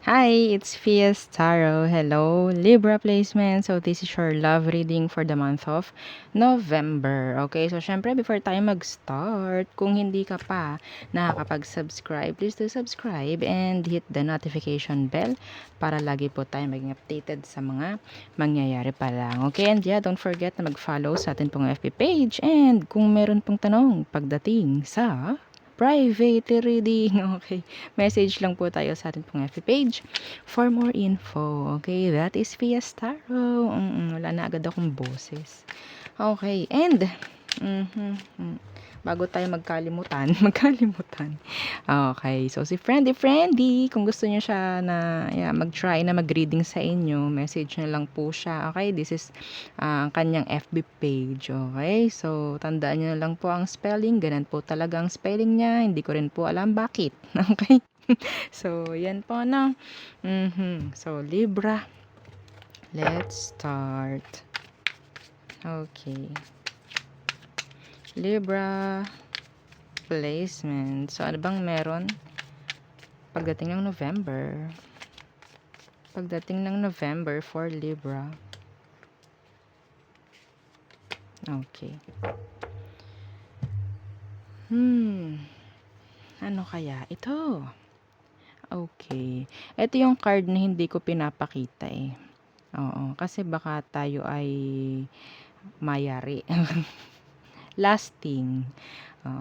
Hi, it's Fias Tarot. Hello, Libra placement. So, this is your love reading for the month of November. Okay, so syempre, before tayo mag-start, kung hindi ka pa nakakapag-subscribe, please do subscribe and hit the notification bell para lagi po tayo maging updated sa mga mangyayari pa lang. Okay, and yeah, don't forget na mag-follow sa atin pong FB page. And kung meron pong tanong pagdating sa private reading. Okay. Message lang po tayo sa ating pong FB page for more info. Okay. That is Fiestaro. Wala na agad akong boses. Okay. And, bago tayo magkalimutan, Okay. So, si Friendy, kung gusto niyo siya na mag-try na mag-reading sa inyo, message niyo lang po siya. Okay. This is ang kanyang FB page. Okay. So, tandaan niyo lang po ang spelling. Ganun po talaga ang spelling niya. Hindi ko rin po alam bakit. Okay. So, yan po na. So, Libra. Let's start. Okay. Libra placement. So, ano bang meron pagdating ng November? Pagdating ng November for Libra. Okay. Ano kaya ito? Okay. Ito yung card na hindi ko pinapakita eh. Oo, kasi baka tayo ay mayari. Lasting.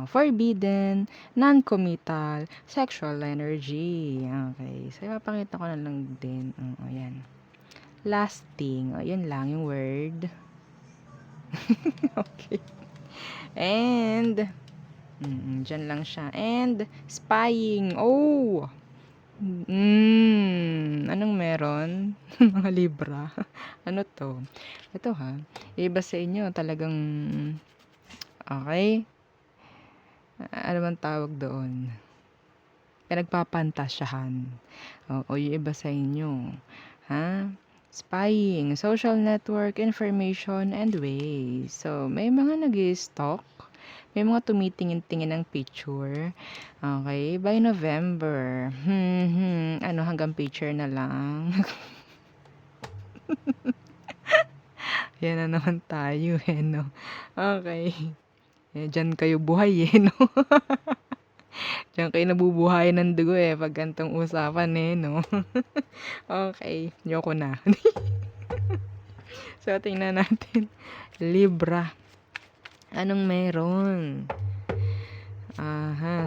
Forbidden, non-committal, sexual energy. Okay. So, ipapakita ko na lang din. Ayan. Lasting. Yun lang yung word. Okay. And, dyan lang siya. And, spying. Oh! Anong meron? Mga Libra. Ano to? Ito ha. Iba sa inyo talagang okay. Ano bang tawag doon? Pinagpapantasyahan. O yung iba sa inyo. Ha? Spying, social network, information, and ways. So, may mga nag-stalk. May mga tumitingin-tingin ng picture. Okay, by November. Ano, hanggang picture na lang. Yan na naman tayo no? Okay. Diyan kayo buhay no? Diyan kayo nabubuhay ng dugo pag gantong usapan no? Okay, yoko na. So, tingnan natin. Libra. Anong meron?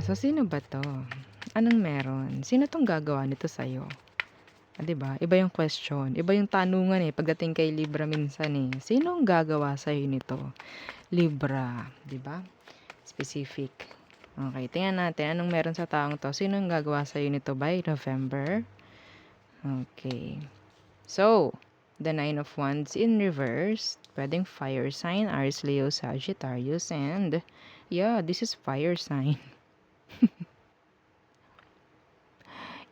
So sino ba to? Anong meron? Sino tong gagawa nito sa'yo? 'Di ba? Iba yung question. Iba yung tanungan pagdating kay Libra minsan Sino ang gagawa sa'yo nito? Libra, 'di ba? Specific. Okay, tingnan natin anong meron sa taong to. Sino ang gagawa sa'yo nito by November? Okay. So, the Nine of Wands in reverse. Pwedeng fire sign, Aries, Leo, Sagittarius, and yeah, this is fire sign.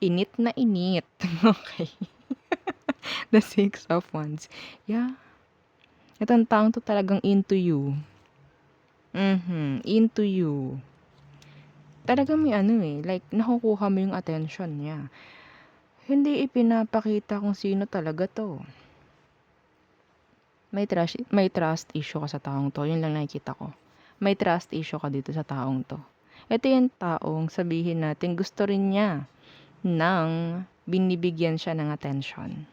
Init na init. Okay. The Six of Wands. Yeah. Itong taong to talagang into you. Into you. Talagang may like nakukuha mo yung attention niya. Hindi ipinapakita kung sino talaga to. May trust issue ka sa taong to. Yun lang nakikita ko. May trust issue ka dito sa taong to. Ito yung taong sabihin natin gusto rin niya nang binibigyan siya ng attention.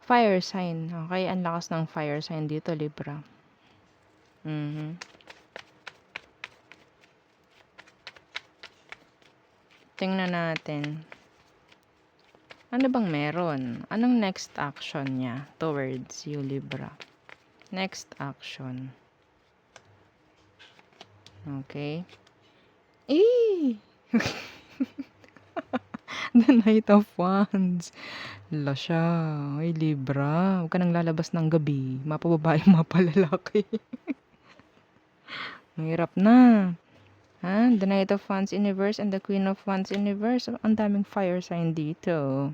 Fire sign. Okay, ang lakas ng fire sign dito, Libra. Tingnan natin. Ano bang meron? Anong next action niya towards you, Libra? Next action. Okay. The Knight of Wands. Hala siya. Ay, Libra. Huwag ka nang lalabas ng gabi. Mapababae, mapalalaki. Mahirap na. The Knight of Wands in reverse and the Queen of Wands in reverse. Ang daming fire sign dito.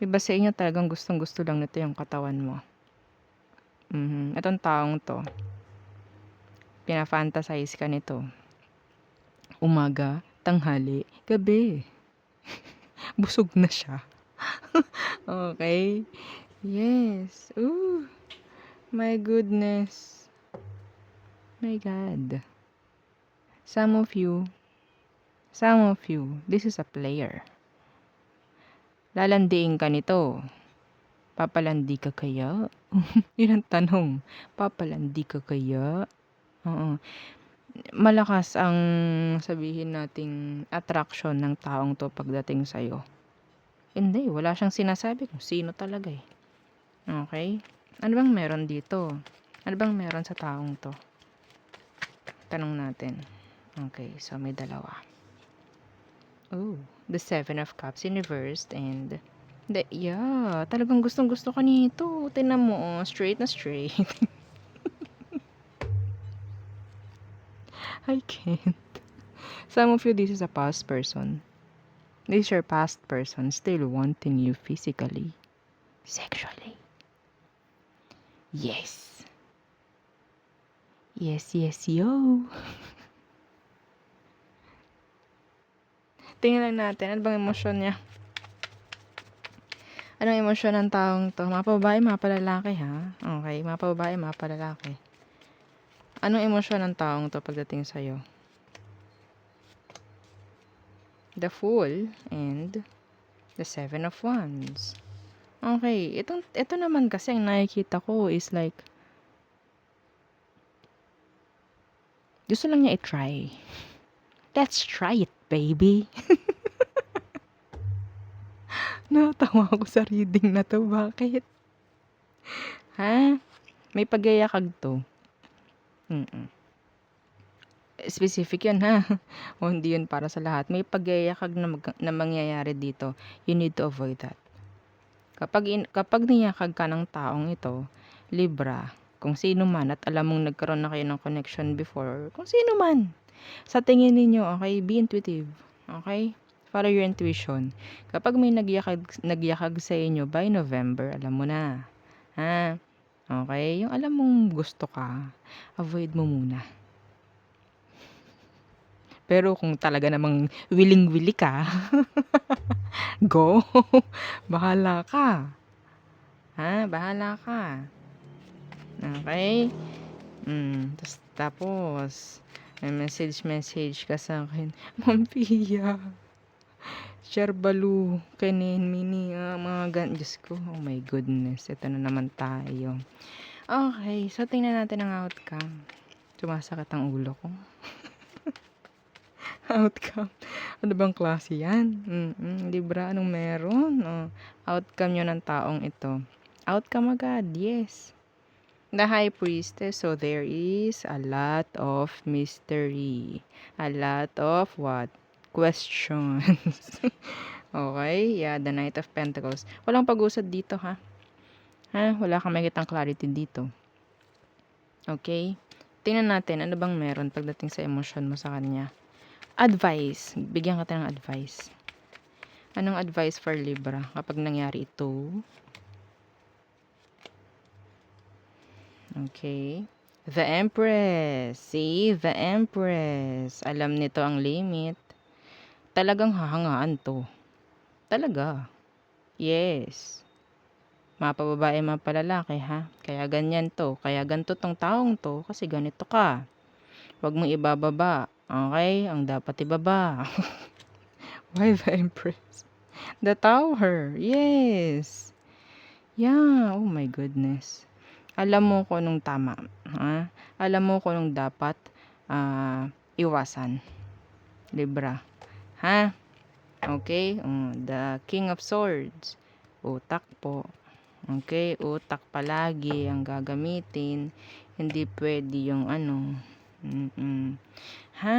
Iba sa inyo talagang gustong-gusto lang nito yung katawan mo. Itong taong to. Pina-fantasize ka nito. Umaga, tanghali, gabi. Busog na siya. Okay? Yes. Ooh, my goodness. My God. Some of you, this is a player. Lalandiin ka nito. Papalandi ka kaya? Yun ang tanong. Papalandi ka kaya? Oo. Malakas ang sabihin nating attraction ng taong to pagdating sa'yo. Hindi, wala siyang sinasabi kung sino talaga eh. Okay? Ano bang meron dito? Ano bang meron sa taong to? Tanong natin. Okay, so may dalawa. Oh, the Seven of Cups in reversed and yeah, talagang gustong-gusto ka nito. Tingnan mo, oh, straight na straight. I can't. Some of you, this is a past person. This is your past person still wanting you physically, sexually. Yes. Yes, yes, yo. Tingnan lang natin, ano bang emosyon niya? Anong emosyon ng taong to? Mapababae, mapalalaki ha? Okay, mapababae, mapalalaki. Anong emosyon ng taong to pagdating sa'yo? The Fool and the Seven of Wands. Okay, ito naman kasi ang nakikita ko is like, gusto lang niya i-try. Let's try it, baby. Natawa ako sa reading na to. Bakit? Ha? May pagyayakag to. Specific yun ha. O hindi yun para sa lahat. May pagyayakag na mangyayari dito. You need to avoid that. Kapag niyakag ka ng taong ito, Libra, kung sino man at alam mong nagkaroon na kayo ng connection before, kung sino man, sa tingin ninyo, okay, be intuitive. Okay? Follow your intuition. Kapag may nagyakag sa inyo by November, alam mo na. Ha? Okay? Yung alam mong gusto ka, avoid mo muna. Pero kung talaga namang willing-willy ka, go. Bahala ka. Ha? Bahala ka. Okay? Tapos, may message ka sa akin. Ma'am Pia, share balu, kanin, mini, mga Diyos ko. Oh my goodness. Ito na naman tayo. Okay, so tingnan natin ang outcome. Sumasakit ang ulo ko. Outcome. Ano bang klase yan? Libra, anong meron? Outcome yun ng taong ito. Outcome agad, yes. The High Priestess, so there is a lot of mystery. A lot of what? Questions. Okay, yeah, the Knight of Pentacles. Walang pag-usad dito, ha? Wala kang makikitang clarity dito. Okay? Tingnan natin, ano bang meron pagdating sa emosyon mo sa kanya. Advice. Bigyan ka ng advice. Anong advice for Libra kapag nangyari ito? Okay. The Empress. See? The Empress. Alam nito ang limit. Talagang hahangaan to. Talaga. Yes. Mapababae, mapalalaki ha. Kaya ganyan to. Kaya ganito tong taong to. Kasi ganito ka. Huwag mong ibababa. Okay? Ang dapat ibaba. Why the Empress? The Tower. Yes. Yeah. Oh my goodness. Alam mo kung anong tama. Ha? Alam mo kung anong dapat iwasan. Libra. Ha? Okay? The King of Swords. Utak po. Okay? Utak palagi ang gagamitin. Hindi pwede yung ano. Ha?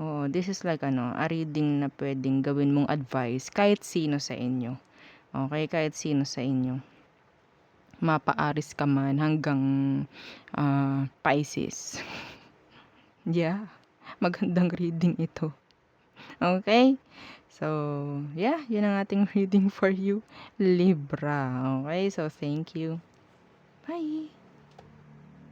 Oh, this is like a reading na pwedeng gawin mong advice kahit sino sa inyo. Okay? Kahit sino sa inyo. Mapa-Aries ka man hanggang Pisces. Yeah. Magandang reading ito. Okay? So, yeah, yun ang ating reading for you, Libra. Okay? So, thank you. Bye!